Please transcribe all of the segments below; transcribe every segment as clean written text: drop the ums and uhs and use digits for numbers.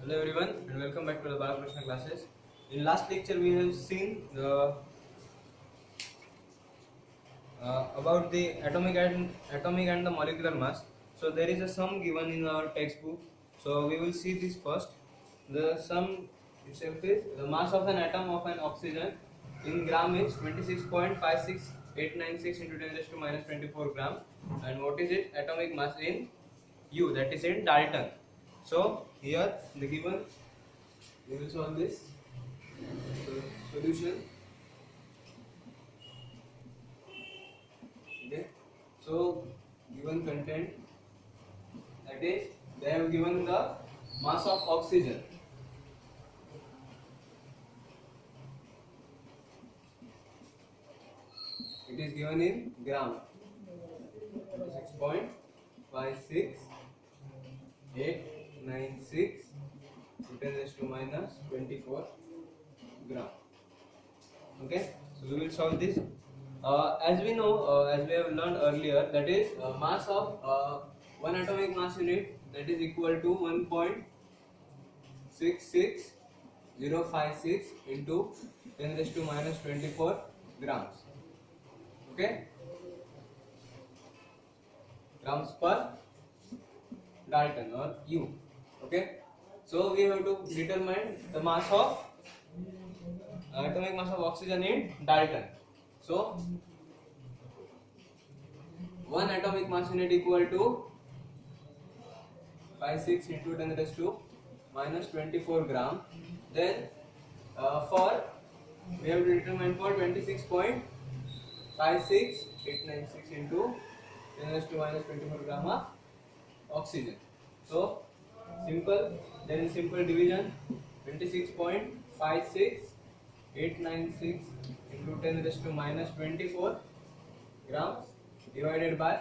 Hello everyone and welcome back to the Balakrishna classes. In last lecture we have seen about the atomic and the molecular mass. So there is a sum given in our textbook. So we will see this first. The sum itself is the mass of an atom of an oxygen in gram is 26.56896 into 10 raised to minus 24 gram. And what is it? Atomic mass in U, that is in Dalton. So here the given, we will solve this. So, solution. Okay. So given content, that is they have given the mass of oxygen. It is given in gram. 26.56896 10 raised to minus 24 gram. Okay, so we will solve this. As we know, as we have learned earlier, that is mass of one atomic mass unit, that is equal to 1.66056 into 10 raised to minus 24 grams. Okay, grams per Dalton or U. Okay, so we have to determine the mass of atomic mass of oxygen in Dalton. So one atomic mass unit equal to 56 into 10 raised to minus 24 gram. Then for we have to determine for 26.56896 into 10 raised to minus 24 gram of oxygen. So simple, there is simple division. 26.56896 into 10 raised to minus 24 grams divided by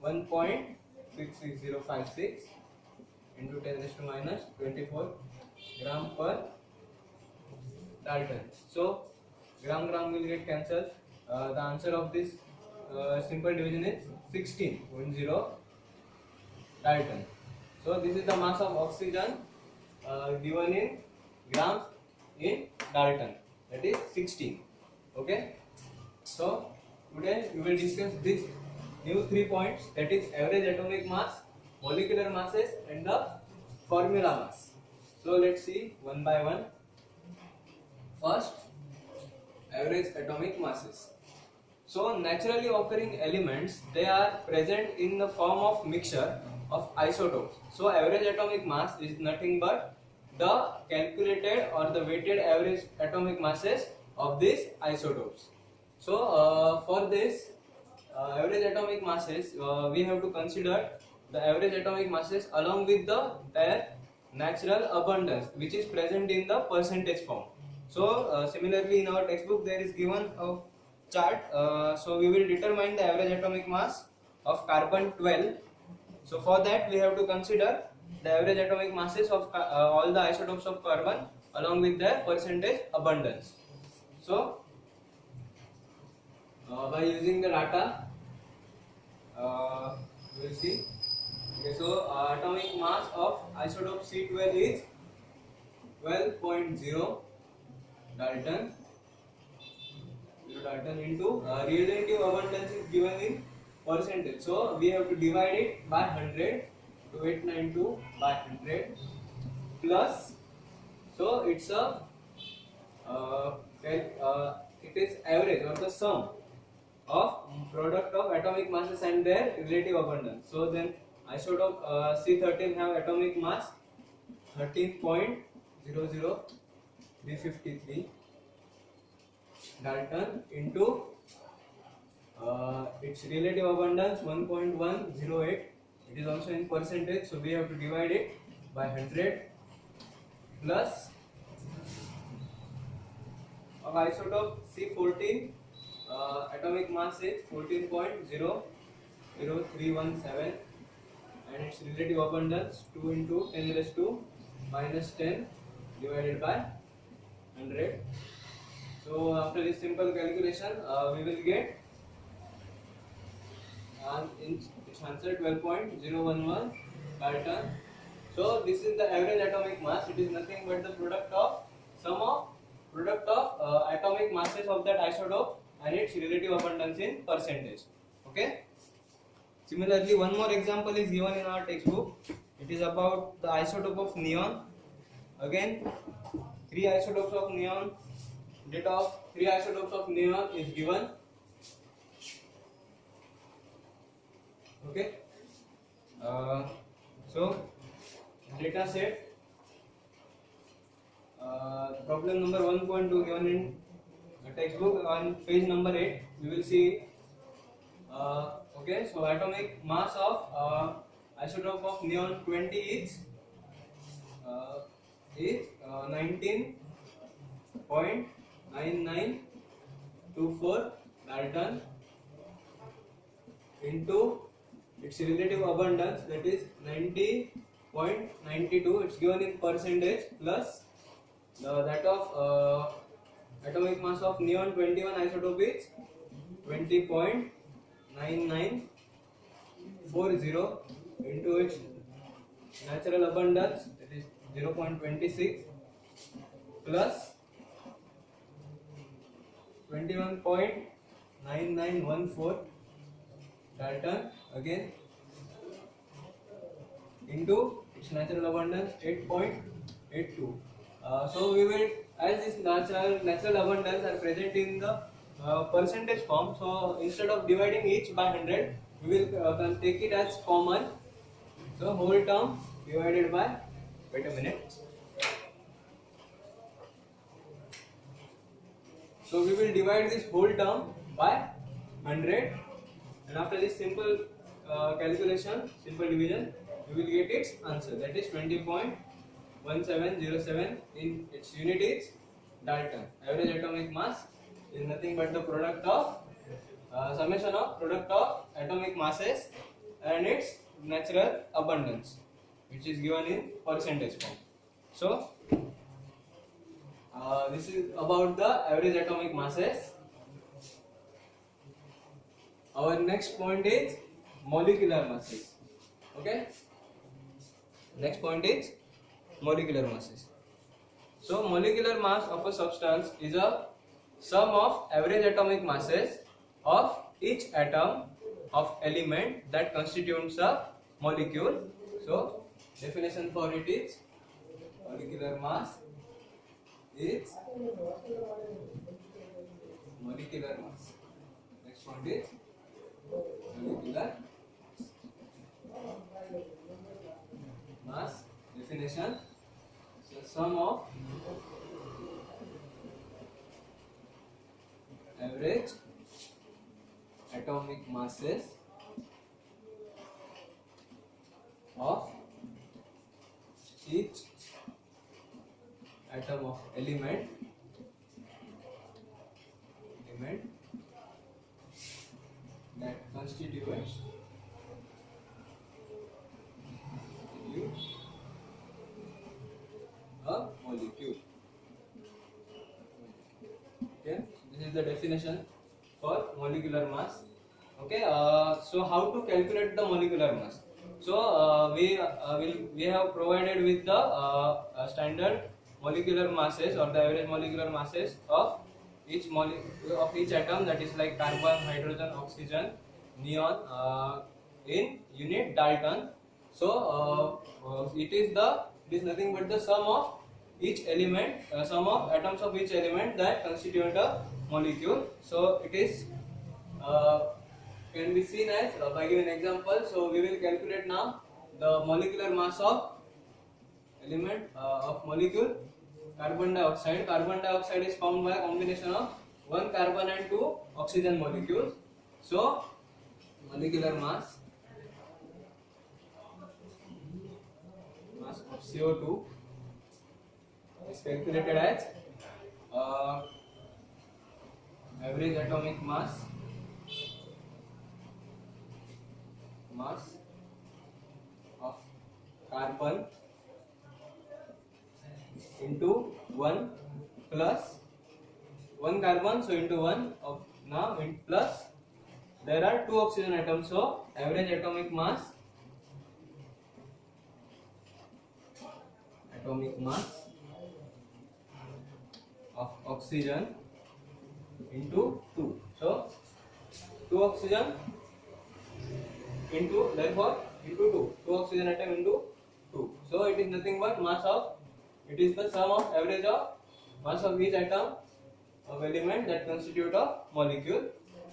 1.66056 into 10 raised to minus 24 gram per Dalton. So gram will get cancelled. The answer of this simple division is 16.0 Dalton. So this is the mass of oxygen given in grams in Dalton, that is 16. Okay, so today we will discuss this new 3 points, that is average atomic mass, molecular masses and the formula mass. So let's see one by one. First, average atomic masses. So naturally occurring elements, they are present in the form of mixture of isotopes. So average atomic mass is nothing but the calculated or the weighted average atomic masses of these isotopes. So for this average atomic masses, we have to consider the average atomic masses along with their natural abundance, which is present in the percentage form. So similarly in our textbook there is given a chart. So we will determine the average atomic mass of carbon 12. So for that we have to consider the average atomic masses of all the isotopes of carbon along with their percentage abundance. So by using the data, we will see. Okay, so atomic mass of isotope C12 is 12.0 Dalton. Into relative abundance is given in percentage. So we have to divide it by 100, 2892 by 100 plus. So it's a it is average or the sum of product of atomic masses and their relative abundance. So then isotope C13 have atomic mass 13.00353 Dalton into its relative abundance 1.108. It is also in percentage, so we have to divide it by 100 plus of isotope C14 atomic mass is 14.00317 and its relative abundance 2 into 10 raised to minus 10 divided by 100. So after this simple calculation, we will get its answer 12.011 Dalton So this is the average atomic mass. It is nothing but the product of sum of atomic masses of that isotope and its relative abundance in percentage. Okay. Similarly, one more example is given in our textbook. It is about the isotope of neon. Again, three isotopes of neon. Data of three isotopes of neon is given. Okay. So data set. Problem number 1.2 given in the textbook on page number 8. We will see. Okay, so atomic mass of isotope of neon 20 is 19.9924 Dalton into its relative abundance, that is 90.92. It's given in percentage plus that of atomic mass of neon 21 isotope is 20.9940 into its natural abundance, that is 0.26 plus 21.9914 Dalton again into its natural abundance 8.82. So we will, as this natural abundance are present in the percentage form, so instead of dividing each by 100, we will take it as common. So whole term divided by, wait a minute. So we will divide this whole term by 100, and after this simple calculation, simple division, we will get its answer, that is 20.1707. In its unit is Dalton. Average atomic mass is nothing but the product of summation of product of atomic masses and its natural abundance, which is given in percentage form. So this is about the average atomic masses. Our next point is molecular masses. Okay. Next point is molecular masses. So molecular mass of a substance is a sum of average atomic masses of each atom of element that constitutes a molecule. So definition for it is molecular mass is molecular mass. Next point is molecular mass. Definition: the sum of average atomic masses of each atom of element that constitutes a molecule. Okay, this is the definition for molecular mass. Okay, so how to calculate the molecular mass? So we have provided with the standard molecular masses or the average molecular masses of each atom, that is like carbon, hydrogen, oxygen, neon, in unit Dalton. So it is nothing but the sum of each element, sum of atoms of each element that constitute a molecule. So it is can be seen as by giving example. So we will calculate now the molecular mass of element of molecule carbon dioxide. Carbon dioxide is formed by a combination of one carbon and two oxygen molecules. So molecular mass of CO2 is calculated as average atomic mass of carbon into 1 plus 1 carbon, so into 1 of now plus there are 2 oxygen atoms, so average atomic mass atomic mass of oxygen into 2. So 2 oxygen into, therefore into 2 oxygen atom into 2. So it is nothing but mass of, it is the sum of average of mass of each atom of element that constitute a molecule.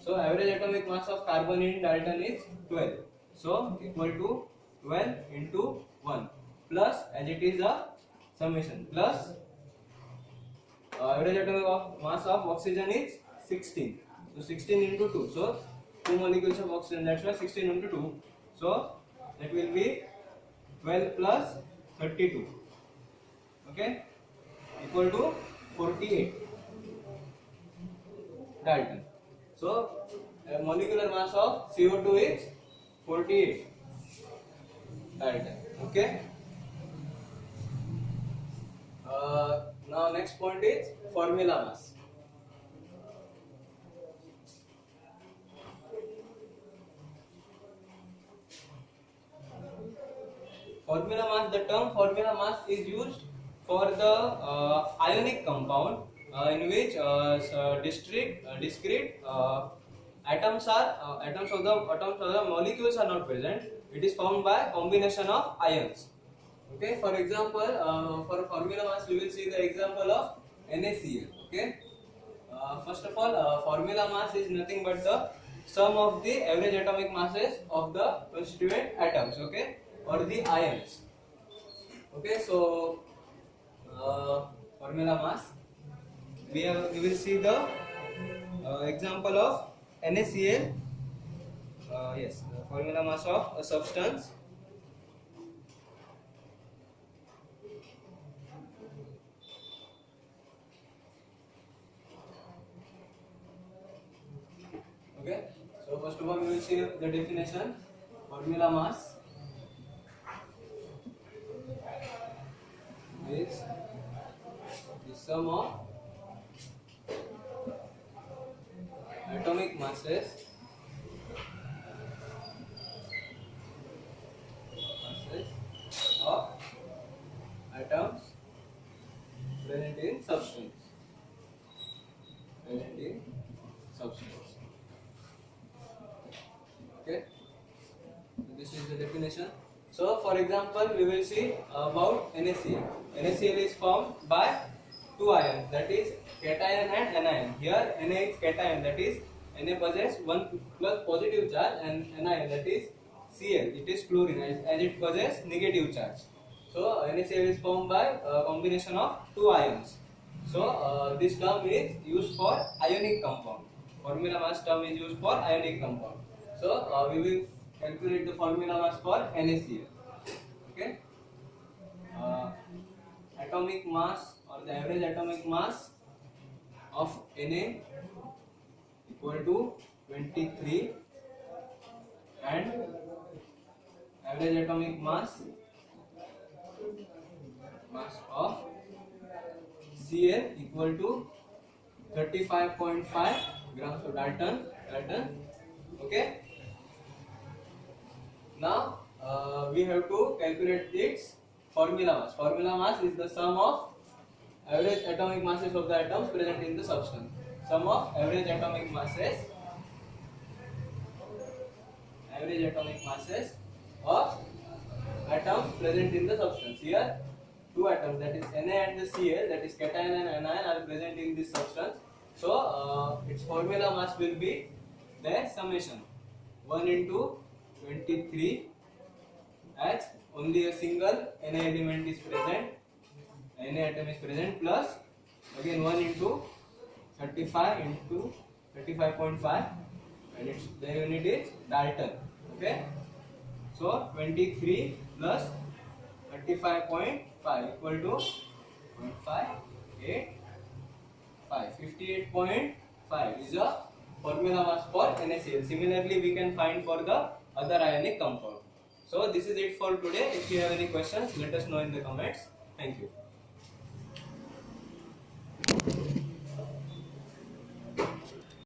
So average atomic mass of carbon in Dalton is 12. So equal to 12 into 1 plus, as it is a summation, plus average atomic mass of oxygen is 16. So 16 into 2. So 2 molecules of oxygen, that's why 16 into 2. So that will be 12 plus 32. Okay, equal to 48 Dalton. So a molecular mass of CO2 is 48 Dalton. Okay. Now next point is formula mass. Formula mass, the term formula mass is used for the ionic compound in which discrete atoms of the molecules are not present. It is formed by combination of ions. Okay, for example, for formula mass we will see the example of NaCl. Okay, first of all, formula mass is nothing but the sum of the average atomic masses of the constituent atoms. Okay, or the ions. Okay, so formula mass, we will see the example of NaCl. Yes, the formula mass of a substance. Okay, so first of all we will see the definition. Formula mass is the sum of atomic masses of atoms present in substance. Okay, so this is the definition. So for example, we will see about NaCl. NaCl is formed by two ions, that is cation and anion. Here Na is cation, that is Na possesses 1 plus positive charge, and anion, that is Cl, it is chlorine, as it possesses negative charge. So NaCl is formed by a combination of two ions. So this term is used for ionic compound. Formula mass term is used for ionic compound. So we will calculate the formula mass for NaCl. Okay, atomic mass or the average atomic mass of Na equal to 23, and average atomic mass of Cl equal to 35.5 grams of Dalton. Okay. Now we have to calculate its formula mass. Formula mass is the sum of average atomic masses of the atoms present in the substance. Sum of average atomic masses of atoms present in the substance. Here two atoms, that is Na and the Cl, that is cation and anion, are present in this substance. So its formula mass will be the summation 1 into 23, as only a single Na element is present, Na atom is present, plus again 1 into 35 into 35.5, and its the unit is Dalton. Okay, so 23 plus 35.5 equal to 0.585. 58.5 is a formula mass for NaCl. Similarly, we can find for the other ionic compound. So this is it for today. If you have any questions, let us know in the comments. Thank you.